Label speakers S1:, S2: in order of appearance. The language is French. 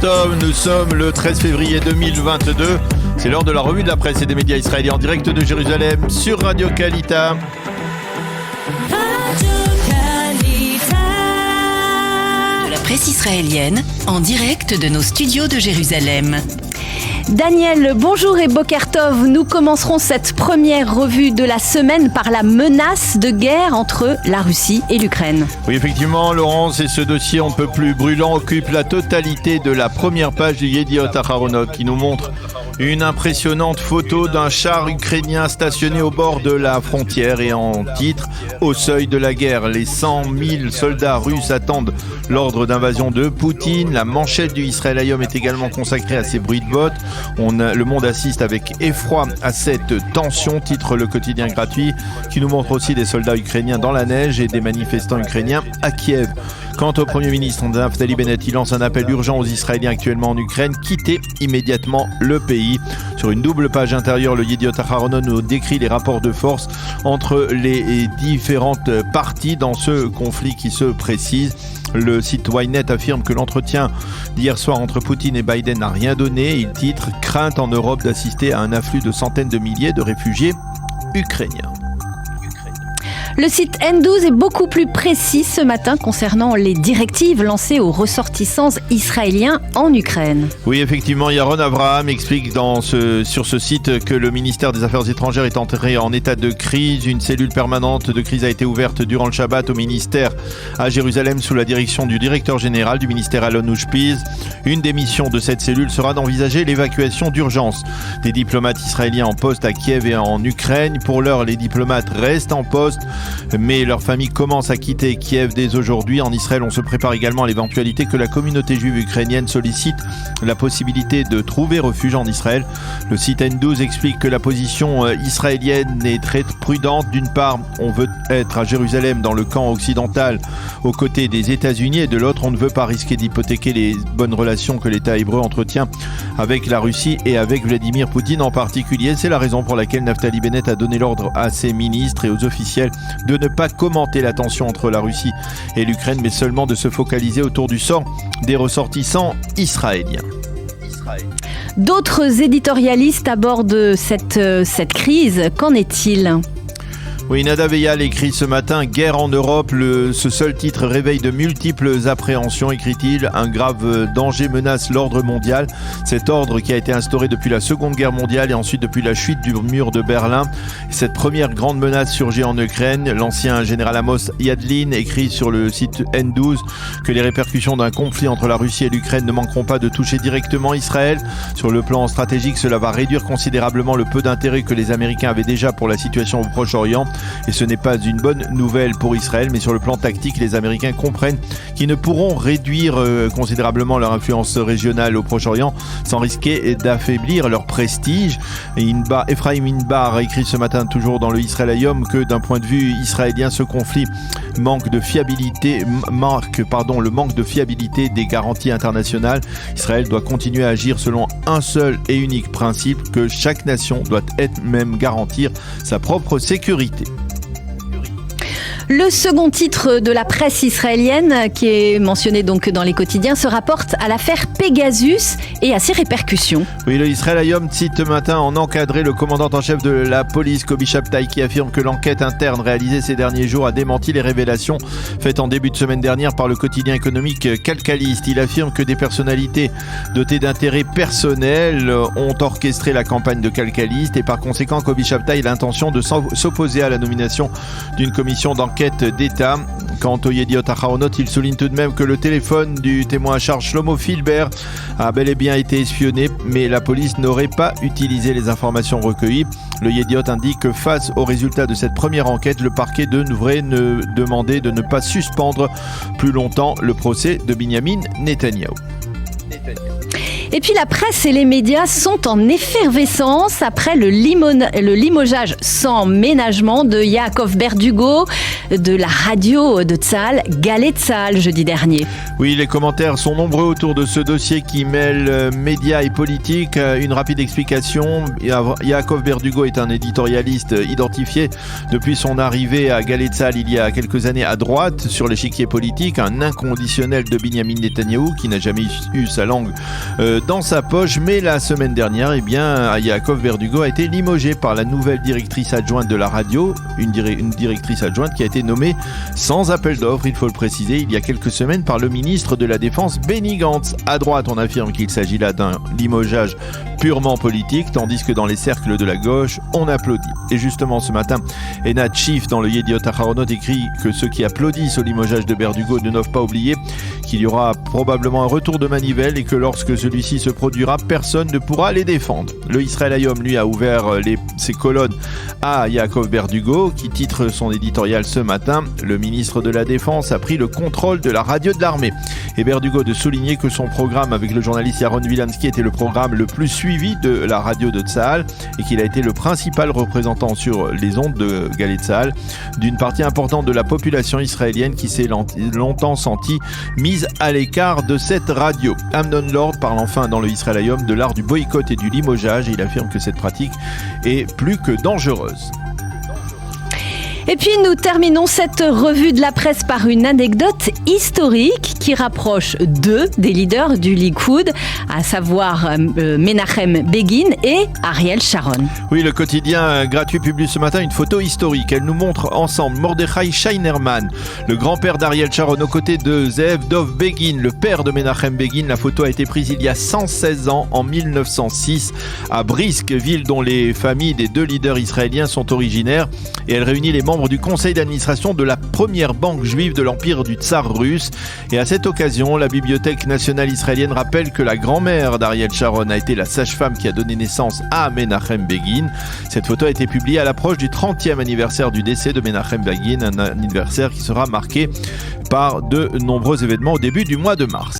S1: Tov, nous sommes le 13 février 2022. C'est l'heure de la revue de la presse et des médias israéliens en direct de Jérusalem sur Radio Kalita.
S2: De la presse israélienne en direct de nos studios de Jérusalem.
S3: Daniel, bonjour et Boker Tov. Nous commencerons cette première revue de la semaine par la menace de guerre entre la Russie et l'Ukraine.
S1: Oui, effectivement, Laurence, et ce dossier un peu plus brûlant occupe la totalité de la première page du Yediot Aharonot qui nous montre une impressionnante photo d'un char ukrainien stationné au bord de la frontière et en titre « Au seuil de la guerre ». Les 100 000 soldats russes attendent l'ordre d'invasion de Poutine. La manchette du Israël Hayom est également consacrée à ces bruits de bottes. Le monde assiste avec effroi à cette tension, titre le quotidien gratuit, qui nous montre aussi des soldats ukrainiens dans la neige et des manifestants ukrainiens à Kiev. Quant au Premier ministre Naftali Bennett, il lance un appel urgent aux Israéliens actuellement en Ukraine, quitter immédiatement le pays. Sur une double page intérieure, le Yediot Aharonot nous décrit les rapports de force entre les différentes parties dans ce conflit qui se précise. Le site Ynet affirme que l'entretien d'hier soir entre Poutine et Biden n'a rien donné. Il titre « Crainte en Europe d'assister à un afflux de centaines de milliers de réfugiés ukrainiens ».
S3: Le site N12 est beaucoup plus précis ce matin concernant les directives lancées aux ressortissants israéliens en Ukraine.
S1: Oui, effectivement, Yaron Abraham explique sur ce site que le ministère des Affaires étrangères est entré en état de crise. Une cellule permanente de crise a été ouverte durant le Shabbat au ministère à Jérusalem sous la direction du directeur général du ministère Alon Ushpiz. Une des missions de cette cellule sera d'envisager l'évacuation d'urgence des diplomates israéliens en poste à Kiev et en Ukraine. Pour l'heure, les diplomates restent en poste, mais leurs familles commencent à quitter Kiev dès aujourd'hui. En Israël, on se prépare également à l'éventualité que la communauté juive ukrainienne sollicite la possibilité de trouver refuge en Israël. Le site N12 explique que la position israélienne est très prudente. D'une part, on veut être à Jérusalem dans le camp occidental aux côtés des États-Unis, et de l'autre, on ne veut pas risquer d'hypothéquer les bonnes relations que l'État hébreu entretient avec la Russie et avec Vladimir Poutine en particulier. C'est la raison pour laquelle Naftali Bennett a donné l'ordre à ses ministres et aux officiels de ne pas commenter la tension entre la Russie et l'Ukraine, mais seulement de se focaliser autour du sort des ressortissants israéliens.
S3: D'autres éditorialistes abordent cette crise. Qu'en est-il ?
S1: Oui, Nadav Eyal écrit ce matin « Guerre en Europe ». Ce seul titre réveille de multiples appréhensions, écrit-il. Un grave danger menace l'ordre mondial. Cet ordre qui a été instauré depuis la Seconde Guerre mondiale et ensuite depuis la chute du mur de Berlin. Cette première grande menace surgit en Ukraine. L'ancien général Amos Yadlin écrit sur le site N12 que les répercussions d'un conflit entre la Russie et l'Ukraine ne manqueront pas de toucher directement Israël. Sur le plan stratégique, cela va réduire considérablement le peu d'intérêt que les Américains avaient déjà pour la situation au Proche-Orient. Et ce n'est pas une bonne nouvelle pour Israël, mais sur le plan tactique, les Américains comprennent qu'ils ne pourront réduire considérablement leur influence régionale au Proche-Orient sans risquer d'affaiblir leur prestige. Et Ephraim Inbar a écrit ce matin, toujours dans le Israël Hayom, que d'un point de vue israélien, ce conflit marque le manque de fiabilité des garanties internationales. Israël doit continuer à agir selon un seul et unique principe, que chaque nation doit elle-même garantir sa propre sécurité.
S3: Le second titre de la presse israélienne, qui est mentionné donc dans les quotidiens, se rapporte à l'affaire Pegasus et à ses répercussions.
S1: Oui, le Israël Hayom cite ce matin en encadré le commandant en chef de la police, Kobi Shabtai, qui affirme que l'enquête interne réalisée ces derniers jours a démenti les révélations faites en début de semaine dernière par le quotidien économique Calcaliste. Il affirme que des personnalités dotées d'intérêts personnels ont orchestré la campagne de Calcaliste et par conséquent, Kobi Shabtai a l'intention de s'opposer à la nomination d'une commission d'enquête d'État. Quant au Yediot Aharonot, il souligne tout de même que le téléphone du témoin à charge Shlomo Filber a bel et bien été espionné, mais la police n'aurait pas utilisé les informations recueillies. Le Yediot indique que face aux résultats de cette première enquête, le parquet devrait demander de ne pas suspendre plus longtemps le procès de Binyamin Netanyahou.
S3: Et puis la presse et les médias sont en effervescence après le limogeage sans ménagement de Yaakov Berdugo de la radio de Tzahal, Galey Tzahal, jeudi dernier.
S1: Oui, les commentaires sont nombreux autour de ce dossier qui mêle médias et politique. Une rapide explication. Yaakov Berdugo est un éditorialiste identifié depuis son arrivée à Galey Tzahal il y a quelques années à droite sur l'échiquier politique, un inconditionnel de Binyamin Netanyahou qui n'a jamais eu sa langue dans sa poche. Mais la semaine dernière, Yaakov Berdugo a été limogé par la nouvelle directrice adjointe de la radio, une directrice adjointe qui a été nommée sans appel d'offres, il faut le préciser, il y a quelques semaines par le ministre de la Défense Benny Gantz. À droite, on affirme qu'il s'agit là d'un limogeage purement politique, tandis que dans les cercles de la gauche, on applaudit. Et justement, ce matin, Enad Schiff, dans le Yediot Aharonot, écrit que ceux qui applaudissent au limogeage de Berdugo ne doivent pas oublier qu'il y aura probablement un retour de manivelle et que lorsque celui-ci se produira, personne ne pourra les défendre. Le Israël Hayom, lui, a ouvert ses colonnes à Yaakov Berdugo, qui titre son éditorial ce matin « Le ministre de la Défense a pris le contrôle de la radio de l'armée ». Et Berdugo de souligner que son programme avec le journaliste Yaron Wilansky était le programme le plus suivi de la radio de Tzahal et qu'il a été le principal représentant sur les ondes de Galey Tzahal d'une partie importante de la population israélienne qui s'est longtemps sentie mise à l'écart de cette radio. Amnon Lord parle enfin dans le Israël Hayom de l'art du boycott et du limogeage et il affirme que cette pratique est plus que dangereuse.
S3: Et puis nous terminons cette revue de la presse par une anecdote historique qui rapproche deux des leaders du Likoud, à savoir Menachem Begin et Ariel Sharon.
S1: Oui, le quotidien gratuit publie ce matin une photo historique. Elle nous montre ensemble Mordechai Scheinerman, le grand-père d'Ariel Sharon, aux côtés de Zeev Dov Begin, le père de Menachem Begin. La photo a été prise il y a 116 ans, en 1906, à Brisk, ville dont les familles des deux leaders israéliens sont originaires. Et elle réunit les membres du conseil d'administration de la première banque juive de l'empire du tsar russe. Et à cette occasion, la Bibliothèque nationale israélienne rappelle que la grand-mère d'Ariel Sharon a été la sage-femme qui a donné naissance à Menachem Begin. Cette photo a été publiée à l'approche du 30e anniversaire du décès de Menachem Begin, un anniversaire qui sera marqué par de nombreux événements au début du mois de mars.